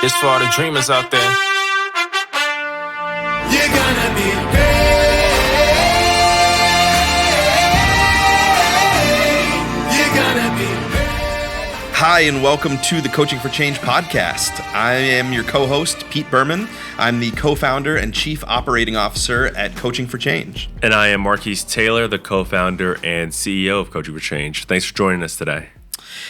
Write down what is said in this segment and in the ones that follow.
It's for all the dreamers out there. You're gonna be great. You're gonna be great. Hi, and welcome to the Coaching for Change podcast. I am your co-host, Pete Berman. I'm the co-founder and chief operating officer at Coaching for Change. And I am Marquis Taylor, the co-founder and CEO of Coaching for Change. Thanks for joining us today.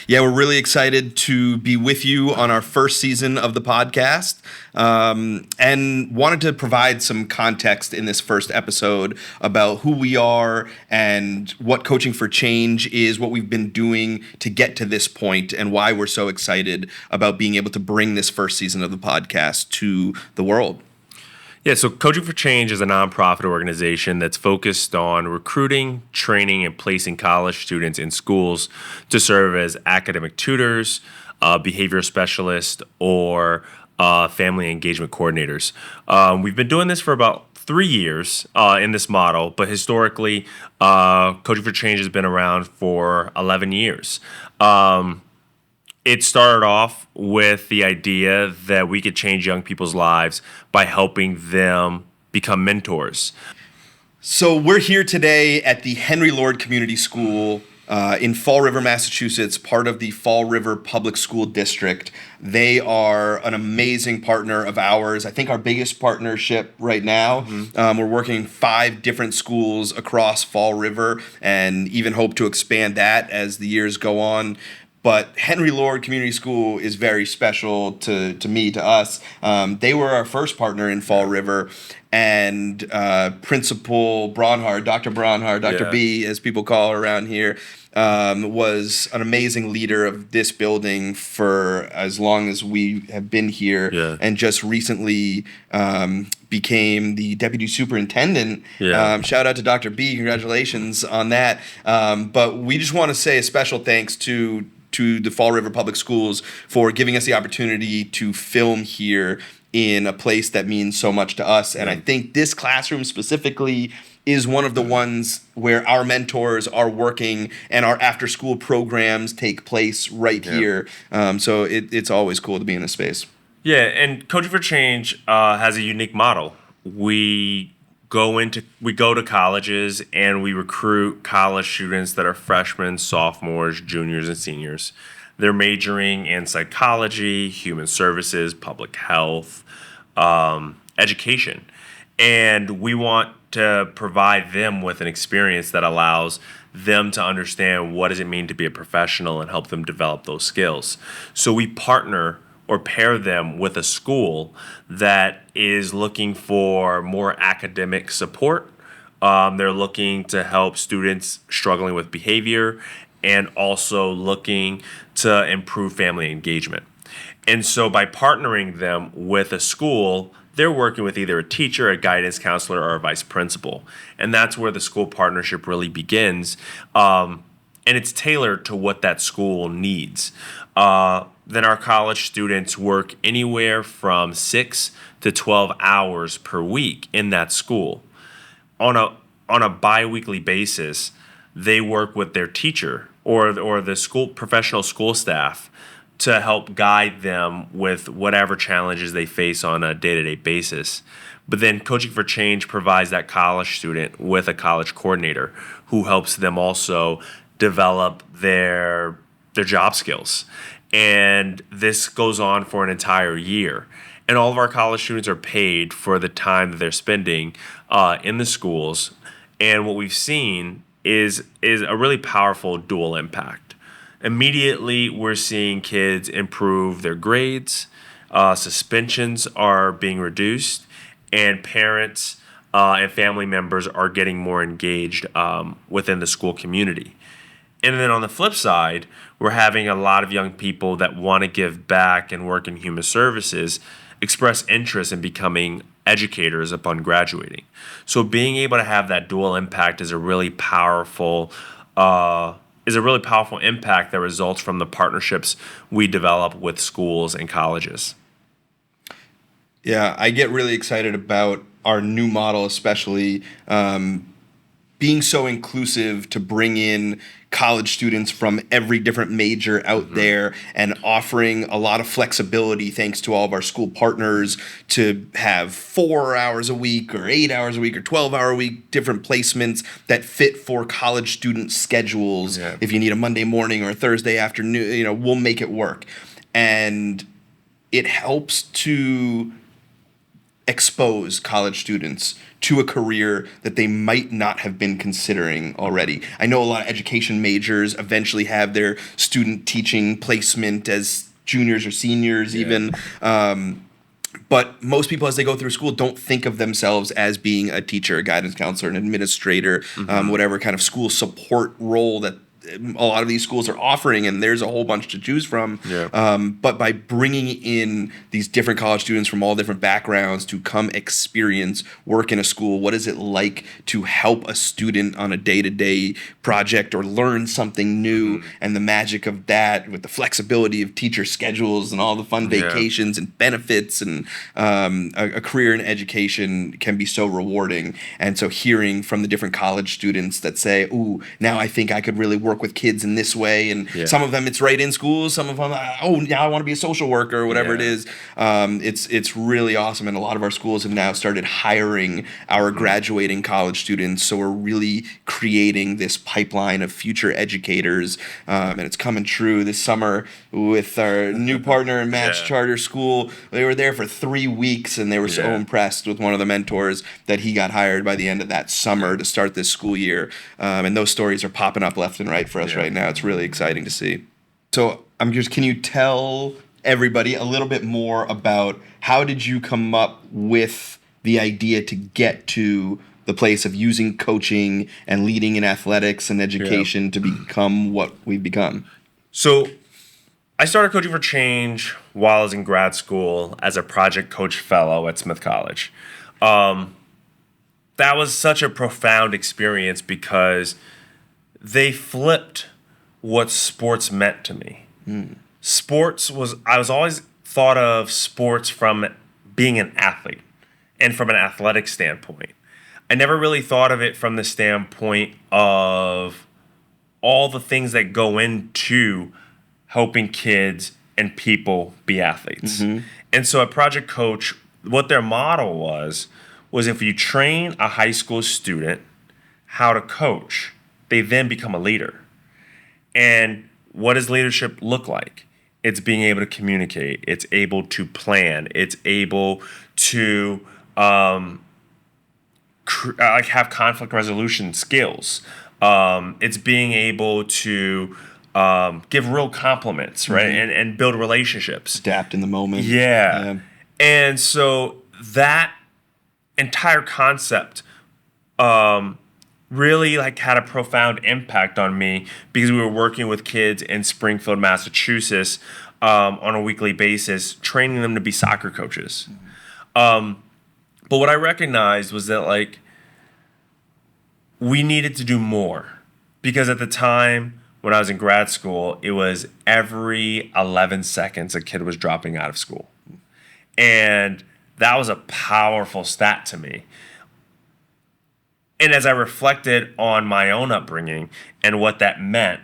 Yeah, we're really excited to be with you on our first season of the podcast, and wanted to provide some context in this first episode about who we are and what Coaching for Change is, what we've been doing to get to this point, and why we're so excited about being able to bring this first season of the podcast to the world. Yeah, so Coaching for Change is a nonprofit organization that's focused on recruiting, training, and placing college students in schools to serve as academic tutors, behavior specialists, or family engagement coordinators. We've been doing this for about 3 years in this model, but historically, Coaching for Change has been around for 11 years. It started off with the idea that we could change young people's lives by helping them become mentors. So we're here today at the Henry Lord Community School in Fall River, Massachusetts, part of the Fall River Public School District. They are an amazing partner of ours. I think our biggest partnership right now. We're working 5 different schools across Fall River and even hope to expand that as the years go on. But Henry Lord Community School is very special to me, to us. They were our first partner in Fall River, and Principal Bronhard, Dr. Bronhard, Dr. B, as people call her around here, was an amazing leader of this building for as long as we have been here, and just recently became the deputy superintendent. Shout out to Dr. B, congratulations on that. But we just want to say a special thanks to the Fall River Public Schools for giving us the opportunity to film here in a place that means so much to us. And I think this classroom specifically is one of the ones where our mentors are working and our after-school programs take place right here. So it's always cool to be in this space. Yeah, and Coaching for Change has a unique model. We go to colleges and we recruit college students that are freshmen, sophomores, juniors, and seniors. They're majoring in psychology, human services, public health, education. And we want to provide them with an experience that allows them to understand what does it mean to be a professional and help them develop those skills. So we partner or pair them with a school that is looking for more academic support. They're looking to help students struggling with behavior and also looking to improve family engagement. And so by partnering them with a school, they're working with either a teacher, a guidance counselor, or a vice principal. And that's where the school partnership really begins. And it's tailored to what that school needs. Then our college students work anywhere from 6 to 12 hours per week in that school. On a bi-weekly basis, they work with their teacher or the school professional school staff to help guide them with whatever challenges they face on a day-to-day basis. But then Coaching for Change provides that college student with a college coordinator who helps them also develop their job skills. And this goes on for an entire year. And all of our college students are paid for the time that they're spending in the schools. And what we've seen is a really powerful dual impact. Immediately, we're seeing kids improve their grades, suspensions are being reduced, and parents and family members are getting more engaged within the school community. And then on the flip side, we're having a lot of young people that want to give back and work in human services express interest in becoming educators upon graduating. So being able to have that dual impact is a really powerful impact that results from the partnerships we develop with schools and colleges. Yeah, I get really excited about our new model, especially being so inclusive to bring in college students from every different major out there and offering a lot of flexibility thanks to all of our school partners to have 4 hours a week or 8 hours a week or 12-hour a week different placements that fit for college student schedules. Yeah. If you need a Monday morning or a Thursday afternoon, we'll make it work. And it helps to expose college students to a career that they might not have been considering already. I know a lot of education majors eventually have their student teaching placement as juniors or seniors even. But most people, as they go through school, don't think of themselves as being a teacher, a guidance counselor, an administrator, whatever kind of school support role that a lot of these schools are offering, and there's a whole bunch to choose from. But by bringing in these different college students from all different backgrounds to come experience work in a school, what is it like to help a student on a day-to-day project or learn something new, and the magic of that with the flexibility of teacher schedules and all the fun vacations and benefits, and a career in education can be so rewarding. And so hearing from the different college students that say, ooh, now I think I could really work with kids in this way, and some of them it's right in school, some of them now I want to be a social worker or whatever it is. It's really awesome, and a lot of our schools have now started hiring our graduating college students, so we're really creating this pipeline of future educators, and it's coming true this summer with our new partner in Matt's charter school. They were there for 3 weeks, and they were so impressed with one of the mentors that he got hired by the end of that summer to start this school year, and those stories are popping up left and right for us right now. It's really exciting to see. So I'm curious, can you tell everybody a little bit more about how did you come up with the idea to get to the place of using coaching and leading in athletics and education to become what we've become? So I started Coaching for Change while I was in grad school as a project coach fellow at Smith College. That was such a profound experience because they flipped what sports meant to me. I was always thought of sports from being an athlete and from an athletic standpoint. I never really thought of it from the standpoint of all the things that go into helping kids and people be athletes. And so at Project Coach, what their model was if you train a high school student how to coach, they then become a leader. And what does leadership look like? It's being able to communicate. It's able to plan. It's able to have conflict resolution skills. It's being able to give real compliments, right? And build relationships. Adapt in the moment. Yeah. And so that entire concept really had a profound impact on me because we were working with kids in Springfield, Massachusetts on a weekly basis, training them to be soccer coaches. But what I recognized was that we needed to do more because at the time when I was in grad school, it was every 11 seconds a kid was dropping out of school. And that was a powerful stat to me. And as I reflected on my own upbringing and what that meant,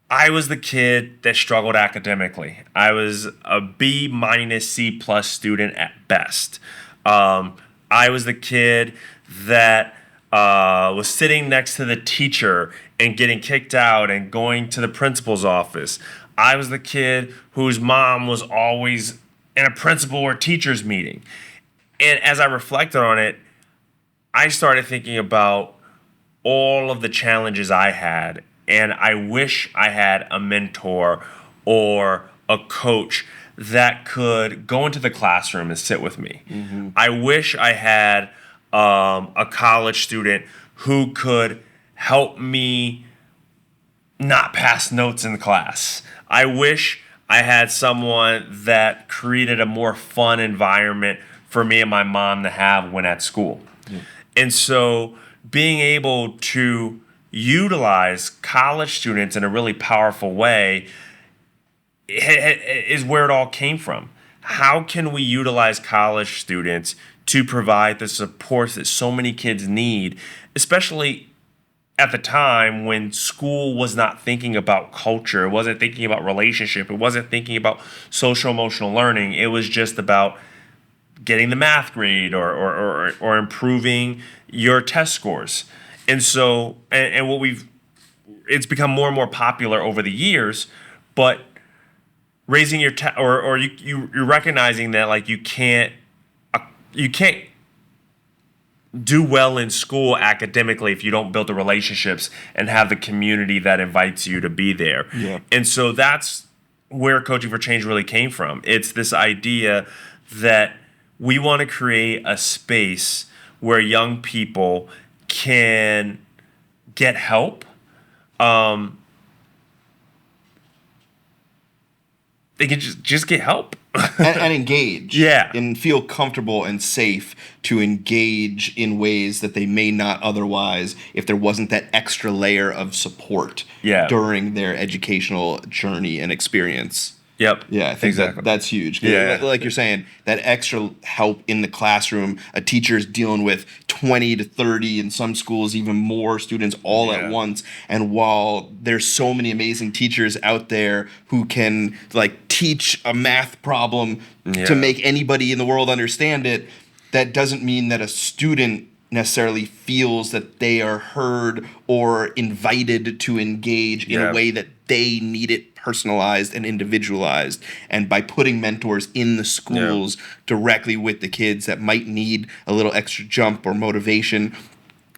I was the kid that struggled academically. I was a B minus C plus student at best. I was the kid that was sitting next to the teacher and getting kicked out and going to the principal's office. I was the kid whose mom was always in a principal or teacher's meeting. And as I reflected on it, I started thinking about all of the challenges I had, and I wish I had a mentor or a coach that could go into the classroom and sit with me. I wish I had a college student who could help me not pass notes in class. I wish I had someone that created a more fun environment for me and my mom to have when at school. And so being able to utilize college students in a really powerful way is where it all came from. how can we utilize college students to provide the support that so many kids need, especially at the time when school was not thinking about culture, it wasn't thinking about relationship, it wasn't thinking about social emotional learning. It was just about getting the math grade or improving your test scores. And so, and what it's become more and more popular over the years, but raising your or you're recognizing that like you can't do well in school academically if you don't build the relationships and have the community that invites you to be there. Yeah. And so that's where Coaching for Change really came from. It's this idea that we want to create a space where young people can get help. They can just get help. and engage. Yeah. And feel comfortable and safe to engage in ways that they may not otherwise if there wasn't that extra layer of support during their educational journey and experience. Yep. Yeah, I think exactly. that's huge. Yeah. Like you're saying, that extra help in the classroom, a teacher's dealing with 20 to 30, in some schools even more students all at once. And while there's so many amazing teachers out there who can like teach a math problem to make anybody in the world understand it, that doesn't mean that a student necessarily feels that they are heard or invited to engage in a way that they need it personalized and individualized. And by putting mentors in the schools directly with the kids that might need a little extra jump or motivation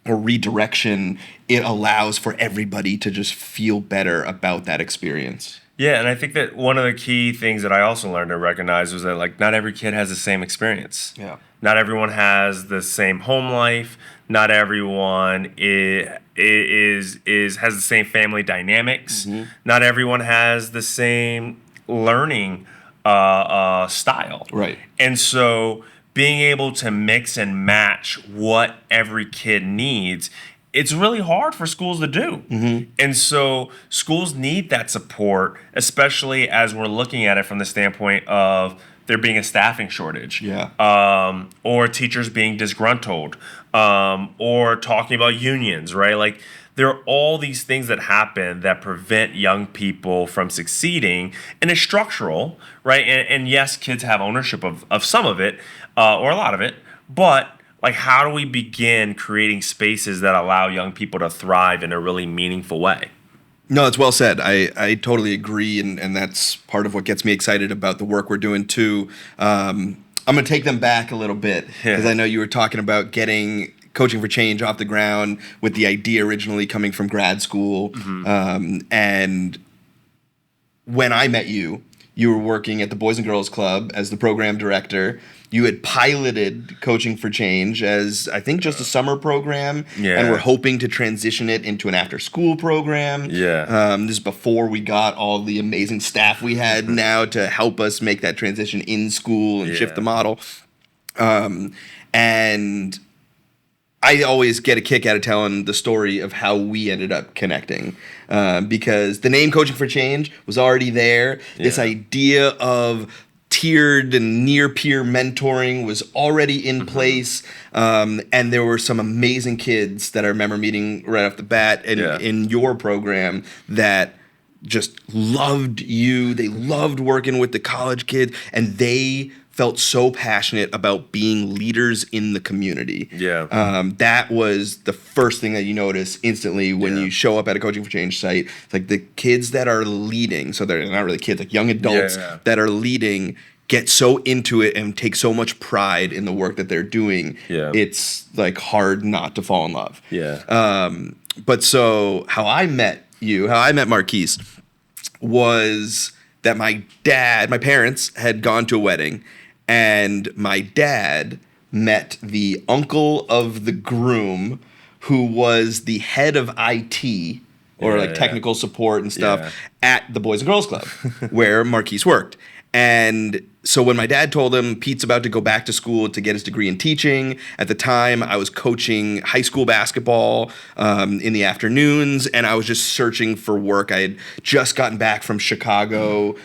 or redirection, it allows for everybody to just feel better about that experience. Yeah, and I think that one of the key things that I also learned to recognize was that like not every kid has the same experience. Yeah. Not everyone has the same home life. Not everyone has the same family dynamics. Mm-hmm. Not everyone has the same learning style. Right. And so being able to mix and match what every kid needs, it's really hard for schools to do. Mm-hmm. And so schools need that support, especially as we're looking at it from the standpoint of there being a staffing shortage, or teachers being disgruntled, or talking about unions, right? Like there are all these things that happen that prevent young people from succeeding, and it's structural, right? And yes, kids have ownership of some of it, or a lot of it, but like how do we begin creating spaces that allow young people to thrive in a really meaningful way? No, it's well said. I totally agree, and that's part of what gets me excited about the work we're doing too. I'm going to take them back a little bit because I know you were talking about getting Coaching for Change off the ground with the idea originally coming from grad school. And when I met you, you were working at the Boys and Girls Club as the program director. You had piloted Coaching for Change as, I think, just a summer program, and we're hoping to transition it into an after-school program. This is before we got all the amazing staff we had now to help us make that transition in school and shift the model. And I always get a kick out of telling the story of how we ended up connecting, because the name Coaching for Change was already there. This idea of tiered and near peer mentoring was already in place, and there were some amazing kids that I remember meeting right off the bat in your program that just loved you. They loved working with the college kids, and they felt so passionate about being leaders in the community. That was the first thing that you notice instantly when you show up at a Coaching for Change site. It's like the kids that are leading, so they're not really kids, like young adults that are leading, get so into it and take so much pride in the work that they're doing. It's like hard not to fall in love. But so how I met Marquis was that my parents had gone to a wedding, and my dad met the uncle of the groom, who was the head of IT or technical support and stuff at the Boys and Girls Club where Marquis worked. And So when my dad told him Pete's about to go back to school to get his degree in teaching, at the time I was coaching high school basketball in the afternoons, and I was just searching for work. I had just gotten back from Chicago,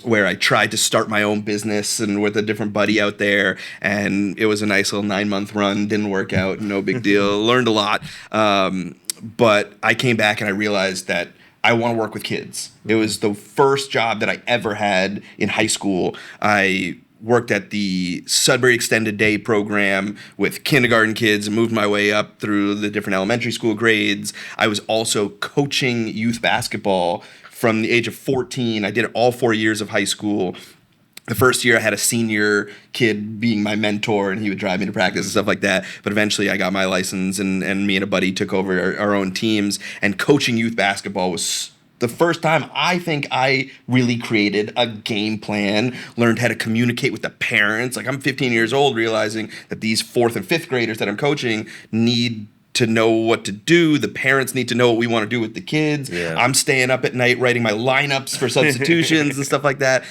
where I tried to start my own business and with a different buddy out there, and it was a nice little 9-month run. Didn't work out, no big deal. Learned a lot, but I came back and I realized that I want to work with kids. It was the first job that I ever had in high school. I worked at the Sudbury Extended Day program with kindergarten kids and moved my way up through the different elementary school grades. I was also coaching youth basketball from the age of 14. I did it all 4 years of high school. The first year I had a senior kid being my mentor, and he would drive me to practice and stuff like that. But eventually I got my license, and me and a buddy took over our own teams. And coaching youth basketball was the first time I think I really created a game plan, learned how to communicate with the parents. Like, I'm 15 years old realizing that these 4th and 5th graders that I'm coaching need to know what to do. The parents need to know what we want to do with the kids. Yeah. I'm staying up at night writing my lineups for substitutions and stuff like that.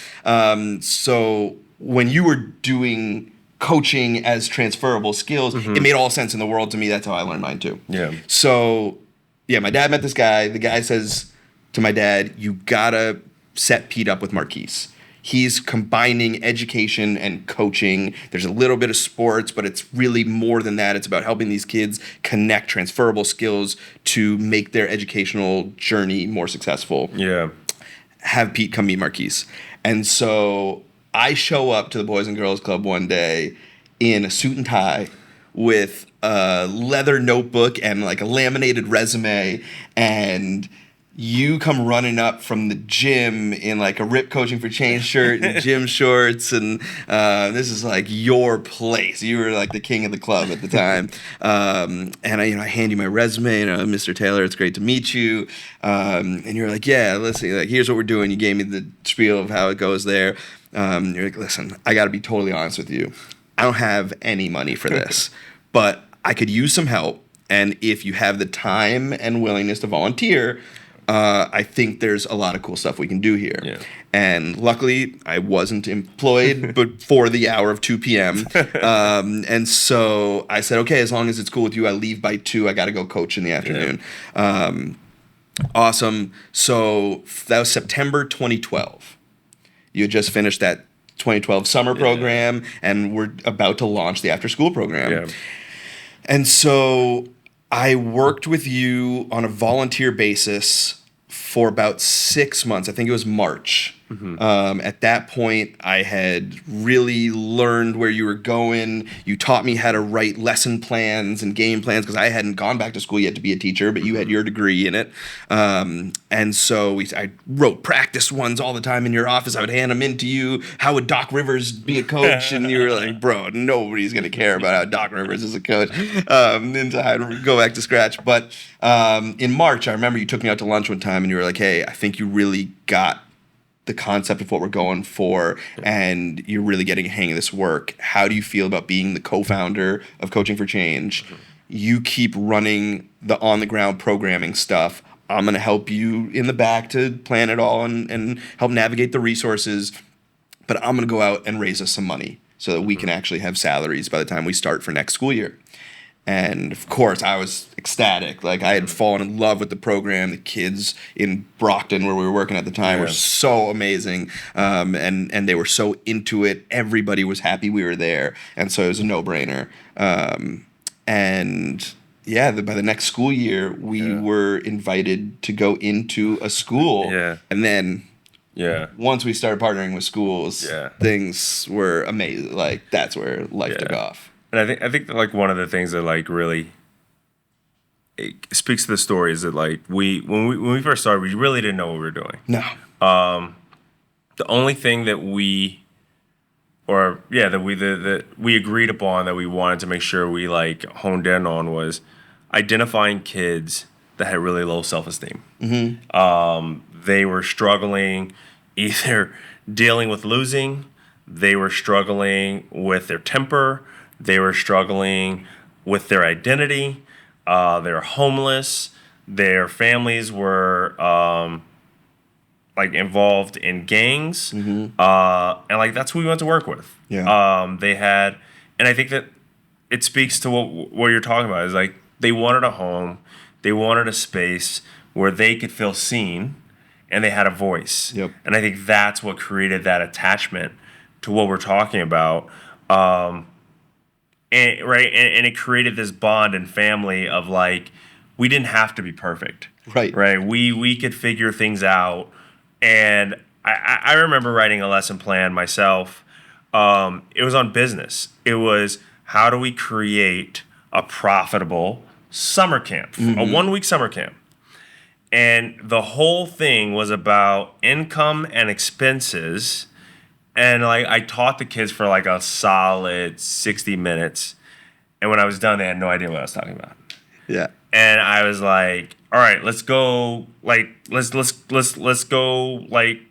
So when you were doing coaching as transferable skills, it made all sense in the world to me. That's how I learned mine too. Yeah. So yeah, my dad met this guy. The guy says to my dad, "You gotta set Pete up with Marquis. He's combining education and coaching. There's a little bit of sports, but it's really more than that. It's about helping these kids connect transferable skills to make their educational journey more successful. Yeah. Have Pete come meet Marquis." And so I show up to the Boys and Girls Club one day in a suit and tie with a leather notebook and like a laminated resume, and you come running up from the gym in like a ripped Coaching for Change shirt and gym shorts, and this is like your place. You were like the king of the club at the time. And I hand you my resume, Mr. Taylor, it's great to meet you. And you're like, yeah, listen, like, here's what we're doing. You gave me the spiel of how it goes there. You're like, listen, I got to be totally honest with you. I don't have any money for this, but I could use some help. And if you have the time and willingness to volunteer, I think there's a lot of cool stuff we can do here. Yeah. And luckily, I wasn't employed before the hour of 2 p.m. And so I said, okay, as long as it's cool with you, I leave by 2. I got to go coach in the afternoon. Yeah. Awesome. So that was September 2012. You had just finished that 2012 summer program, and we're about to launch the after-school program. Yeah. And so I worked with you on a volunteer basis for about 6 months. I think it was March. At that point, I had really learned where you were going. You taught me how to write lesson plans and game plans, because I hadn't gone back to school yet to be a teacher, but you had your degree in it. And so I wrote practice ones all the time in your office. I would hand them in to you. How would Doc Rivers be a coach? And you were like, bro, nobody's going to care about how Doc Rivers is a coach. And so I had to go back to scratch. But in March, I remember you took me out to lunch one time, and you were like, hey, I think you really got the concept of what we're going for, and you're really getting a hang of this work. How do you feel about being the co-founder of Coaching for Change? You keep running the on-the-ground programming stuff. I'm going to help you in the back to plan it all and help navigate the resources, but I'm going to go out and raise us some money so that we can actually have salaries by the time we start for next school year. And of course, I was ecstatic. Like, I had fallen in love with the program. The kids in Brockton, where we were working at the time, were so amazing. And they were so into it. Everybody was happy we were there. And so it was a no-brainer. And yeah, by the next school year, we were invited to go into a school. Yeah. And then once we started partnering with schools, things were amazing. Like, that's where life took off. And I think that, like, one of the things that, like, really it speaks to the story is that, like, when we first started, we really didn't know what we were doing. No. The only thing that we agreed upon that we wanted to make sure we, like, honed in on was identifying kids that had really low self-esteem. They were struggling either dealing with losing, they were struggling with their temper, they were struggling with their identity. They were homeless. Their families were like involved in gangs, and like that's who we went to work with. Yeah. They had, and I think that it speaks to what you're talking about is like they wanted a home, they wanted a space where they could feel seen, and they had a voice. Yep. And I think that's what created that attachment to what we're talking about. And it created this bond and family of like we didn't have to be perfect. Right. We could figure things out. And I remember writing a lesson plan myself. It was on business. It was how do we create a profitable summer camp, a 1 week summer camp. And the whole thing was about income and expenses. And like I taught the kids for like a solid 60 minutes. And when I was done, they had no idea what I was talking about. Yeah. And I was like, all right, let's go like let's go like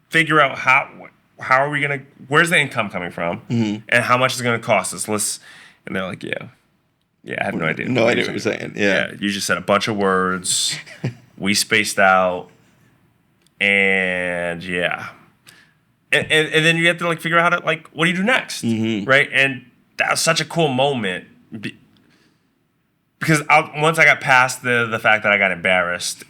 figure out how are we gonna where's the income coming from and how much is it gonna cost us. And they're like, yeah, I have no idea. No idea what you're saying. Yeah. You just said a bunch of words. We spaced out, and yeah. And then you have to like figure out how to like what do you do next, right? And that was such a cool moment because once I got past the fact that I got embarrassed,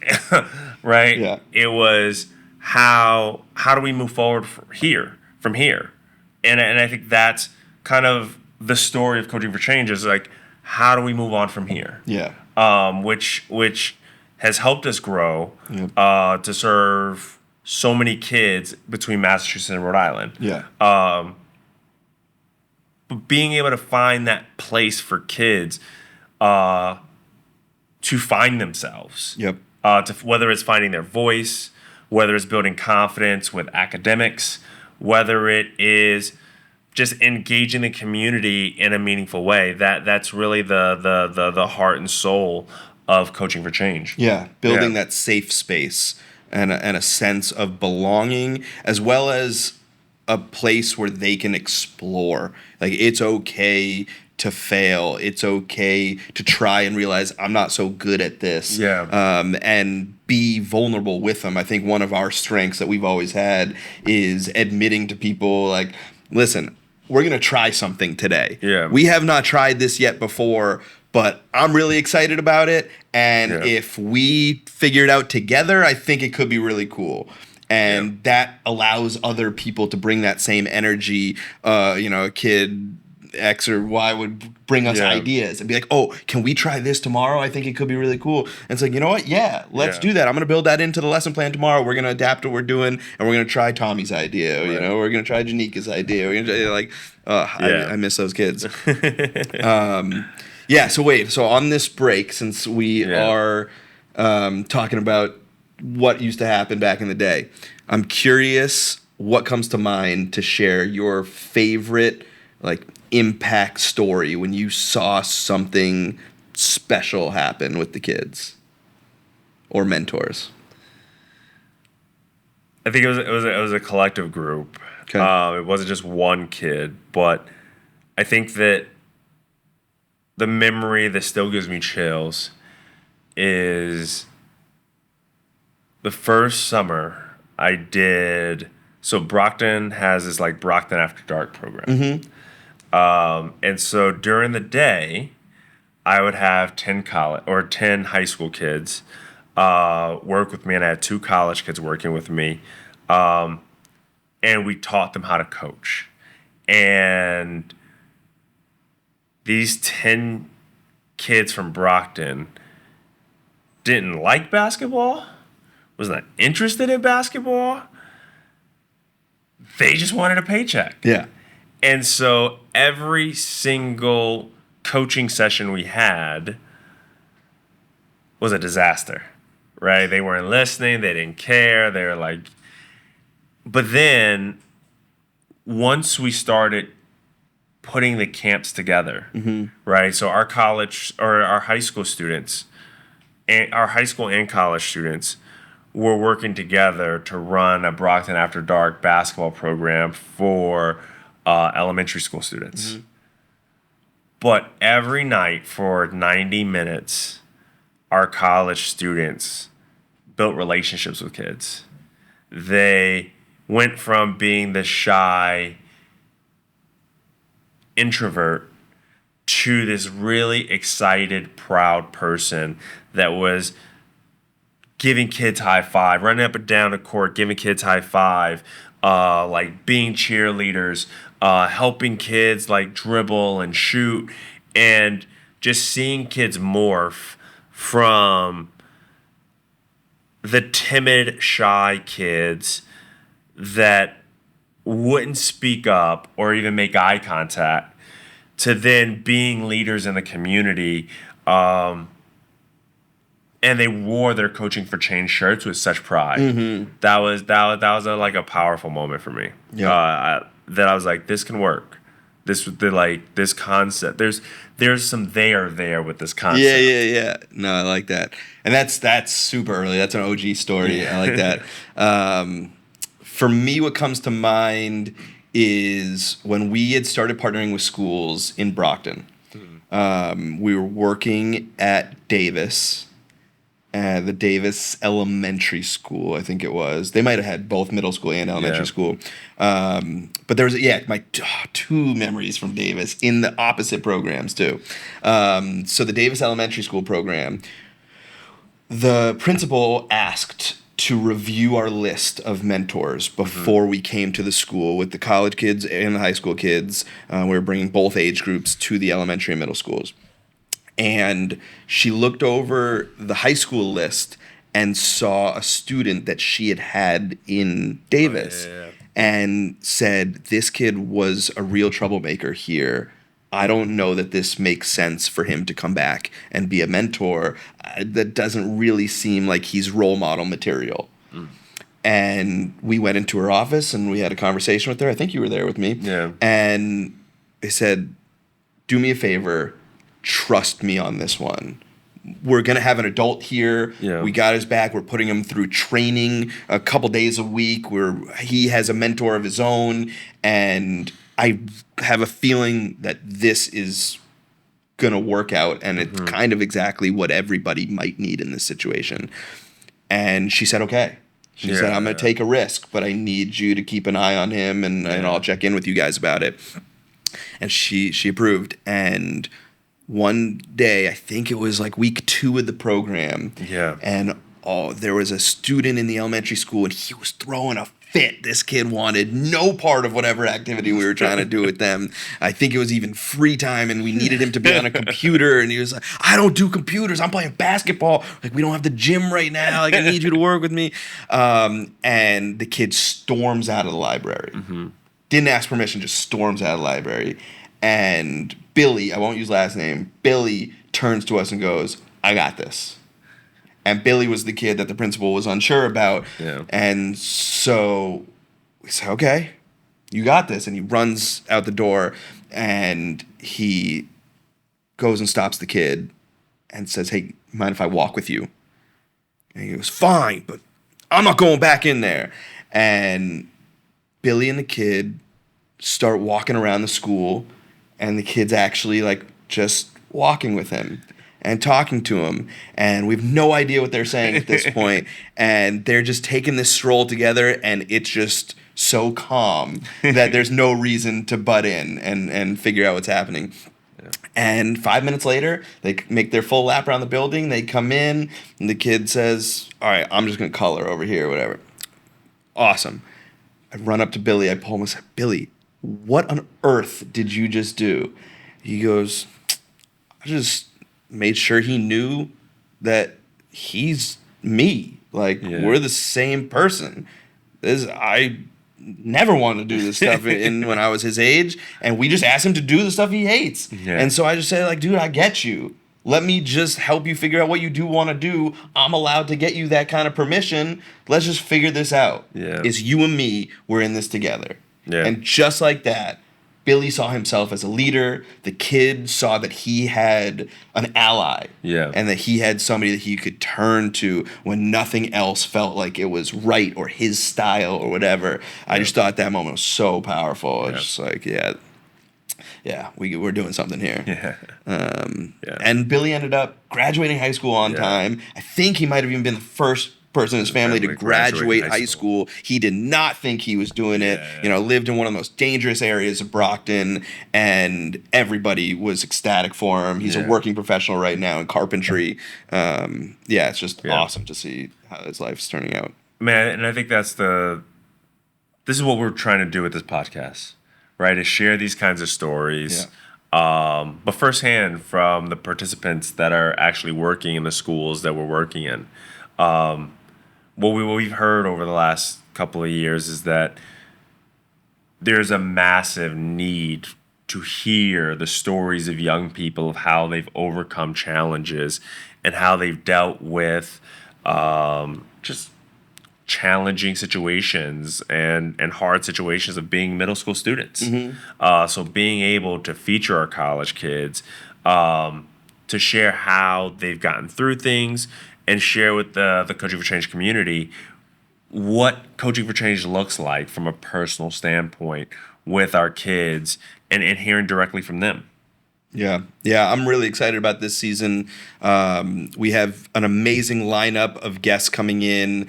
right? Yeah. It was how do we move forward from here, and I think that's kind of the story of Coaching for Change is like how do we move on from here? Yeah. Which has helped us grow to serve so many kids between Massachusetts and Rhode Island. Yeah. But being able to find that place for kids to find themselves. Yep. Whether it's finding their voice, whether it's building confidence with academics, whether it is just engaging the community in a meaningful way. That's really the heart and soul of Coaching for Change. Yeah, building that safe space and a sense of belonging, as well as a place where they can explore. Like it's okay to fail. It's okay to try and realize I'm not so good at this. Yeah. And be vulnerable with them. I think one of our strengths that we've always had is admitting to people like, listen, we're going to try something today. Yeah. We have not tried this yet before, but I'm really excited about it. And if we figure it out together, I think it could be really cool. And that allows other people to bring that same energy. A kid X or Y would bring us ideas and be like, oh, can we try this tomorrow? I think it could be really cool. And it's like, you know what? Yeah, let's do that. I'm going to build that into the lesson plan tomorrow. We're going to adapt what we're doing, and we're going to try Tommy's idea. Right. We're going to try Janika's idea. We're going to I miss those kids. So on this break, since we are talking about what used to happen back in the day, I'm curious what comes to mind to share your favorite impact story when you saw something special happen with the kids or mentors. I think it was a collective group. Okay. It wasn't just one kid, but I think that the memory that still gives me chills is the first summer I did. So Brockton has this Brockton After Dark program. And so during the day, I would have 10 high school kids work with me, and I had 2 college kids working with me. And we taught them how to coach. And these 10 kids from Brockton didn't like basketball, was not interested in basketball. They just wanted a paycheck. Yeah. And so every single coaching session we had was a disaster, right? They weren't listening. They didn't care. They were like, but then once we started putting the camps together, right? So our high school students and our high school and college students were working together to run a Brockton After Dark basketball program for elementary school students. But every night for 90 minutes, our college students built relationships with kids. they went from being the shy introvert to this really excited, proud person that was giving kids high five, running up and down the court, giving kids high five, like being cheerleaders, helping kids like dribble and shoot, and just seeing kids morph from the timid, shy kids that wouldn't speak up or even make eye contact to then being leaders in the community. And they wore their Coaching for Change shirts with such pride. Mm-hmm. That was like a powerful moment for me. Yeah. That I was like, this can work. This concept. There's some there with this concept. Yeah. No, I like that, and that's super early. That's an OG story. I like that. For me, what comes to mind is when we had started partnering with schools in Brockton. We were working at Davis. The Davis Elementary School, I think it was. They might have had both middle school and elementary school. But there was, my two memories from Davis in the opposite programs too. So the Davis Elementary School program, the principal asked to review our list of mentors before we came to the school with the college kids and the high school kids. We were bringing both age groups to the elementary and middle schools. And she looked over the high school list and saw a student that she had in Davis and said, this kid was a real troublemaker here. I don't know that this makes sense for him to come back and be a mentor. That doesn't really seem like he's role model material. And we went into her office and we had a conversation with her. I think you were there with me. Yeah. And they said, do me a favor. Trust me on this one. We're going to have an adult here. Yeah. We got his back. We're putting him through training a couple days a week he has a mentor of his own. And I have a feeling that this is going to work out. And it's kind of exactly what everybody might need in this situation. And she said, okay. She said, I'm going to take a risk, but I need you to keep an eye on him and I'll check in with you guys about it. And she approved. And one day, I think it was like week 2 of the program. Yeah. And there was a student in the elementary school, and he was throwing a fit. This kid wanted no part of whatever activity we were trying to do with them. I think it was even free time, and we needed him to be on a computer. And he was like, I don't do computers. I'm playing basketball. Like, we don't have the gym right now. Like, I need you to work with me. And the kid storms out of the library. Didn't ask permission, just storms out of the library. And Billy, I won't use last name, Billy turns to us and goes, I got this. And Billy was the kid that the principal was unsure about. Yeah. And so we said, okay, you got this. And he runs out the door and he goes and stops the kid and says, hey, mind if I walk with you? And he goes, fine, but I'm not going back in there. And Billy and the kid start walking around the school. And the kid's actually like just walking with him and talking to him. And we have no idea what they're saying at this point. And they're just taking this stroll together. And it's just so calm that there's no reason to butt in and figure out what's happening. Yeah. And 5 minutes later, they make their full lap around the building. They come in and the kid says, all right, I'm just going to color over here or whatever. Awesome. I run up to Billy. I pull him and say, Billy, what on earth did you just do? He goes, I just made sure he knew that he's me. Like, we're the same person. I never wanted to do this stuff when I was his age, and we just asked him to do the stuff he hates. Yeah. And so I just said, like, dude, I get you. Let me just help you figure out what you do want to do. I'm allowed to get you that kind of permission. Let's just figure this out. Yeah. It's you and me. We're in this together. Yeah. And just like that, Billy saw himself as a leader. The kid saw that he had an ally. Yeah. And that he had somebody that he could turn to when nothing else felt like it was right or his style or whatever. I just thought that moment was so powerful. It's just like, we're doing something here. Yeah. And Billy ended up graduating high school on time. I think he might have even been the first person in his family to graduate high school. He did not think he was doing it. Lived in one of the most dangerous areas of Brockton, and everybody was ecstatic for him. He's a working professional right now in carpentry. It's just awesome to see how his life's turning out. Man, and I think this is what we're trying to do with this podcast, right? Is share these kinds of stories. But firsthand from the participants that are actually working in the schools that we're working in. What we've heard over the last couple of years is that there's a massive need to hear the stories of young people of how they've overcome challenges and how they've dealt with just challenging situations and hard situations of being middle school students. So being able to feature our college kids, to share how they've gotten through things, and share with the Coaching for Change community what Coaching for Change looks like from a personal standpoint with our kids, and hearing directly from them. Yeah, I'm really excited about this season. We have an amazing lineup of guests coming in.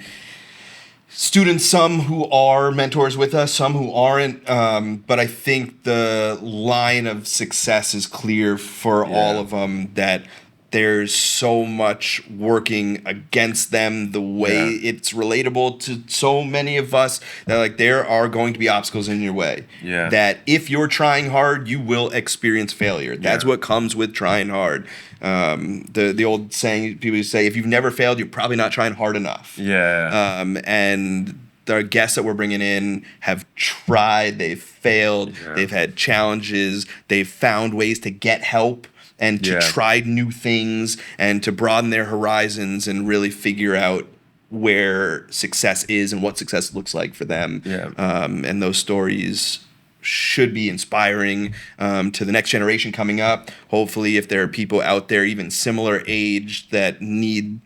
Students, some who are mentors with us, some who aren't. But I think the line of success is clear for all of them, that there's so much working against them, the way it's relatable to so many of us, that there are going to be obstacles in your way. That if you're trying hard, you will experience failure. That's what comes with trying hard. The old saying, people say, if you've never failed, you're probably not trying hard enough. And the guests that we're bringing in have tried, they've failed, they've had challenges, they've found ways to get help and to try new things and to broaden their horizons and really figure out where success is and what success looks like for them. And those stories should be inspiring to the next generation coming up. Hopefully, if there are people out there even similar age that need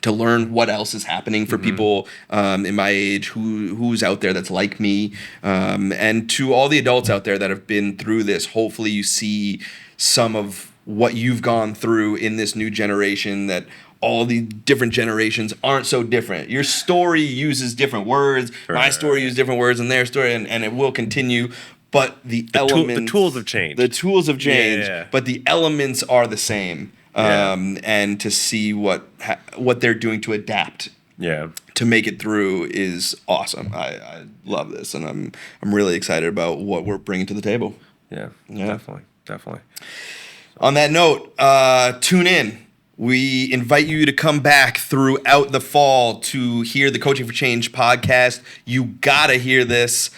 to learn what else is happening for people in my age, who's out there that's like me, and to all the adults out there that have been through this, hopefully you see some of what you've gone through in this new generation, that all the different generations aren't so different. Your story uses different words. My story uses different words than their story, and it will continue. But the tools have changed. The tools have changed, but the elements are the same. And to see what they're doing to adapt, to make it through is awesome. I love this, and I'm really excited about what we're bringing to the table. Definitely. On that note, tune in. We invite you to come back throughout the fall to hear the Coaching for Change podcast. You gotta hear this.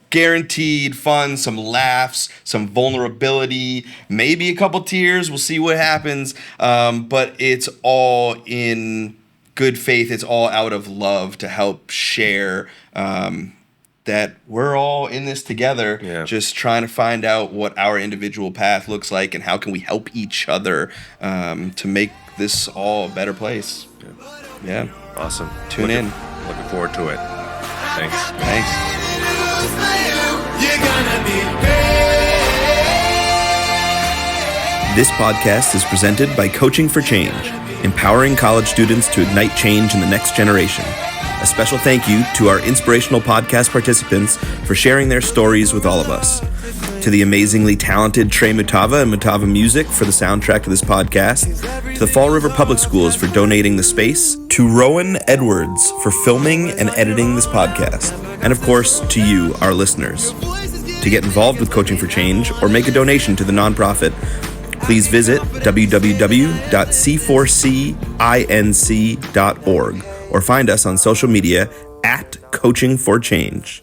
Guaranteed fun, some laughs, some vulnerability, maybe a couple tears. We'll see what happens. But it's all in good faith. It's all out of love to help share that we're all in this together, just trying to find out what our individual path looks like and how can we help each other to make this all a better place. Awesome. Tune in. Looking forward to it. Thanks. You're gonna be This podcast is presented by Coaching for Change, empowering college students to ignite change in the next generation. A special thank you to our inspirational podcast participants for sharing their stories with all of us. To the amazingly talented Trey Mutava and Mutava Music for the soundtrack to this podcast. To the Fall River Public Schools for donating the space. To Rowan Edwards for filming and editing this podcast. And of course, to you, our listeners. To get involved with Coaching for Change or make a donation to the nonprofit, please visit www.c4cinc.org or find us on social media at Coaching4Change.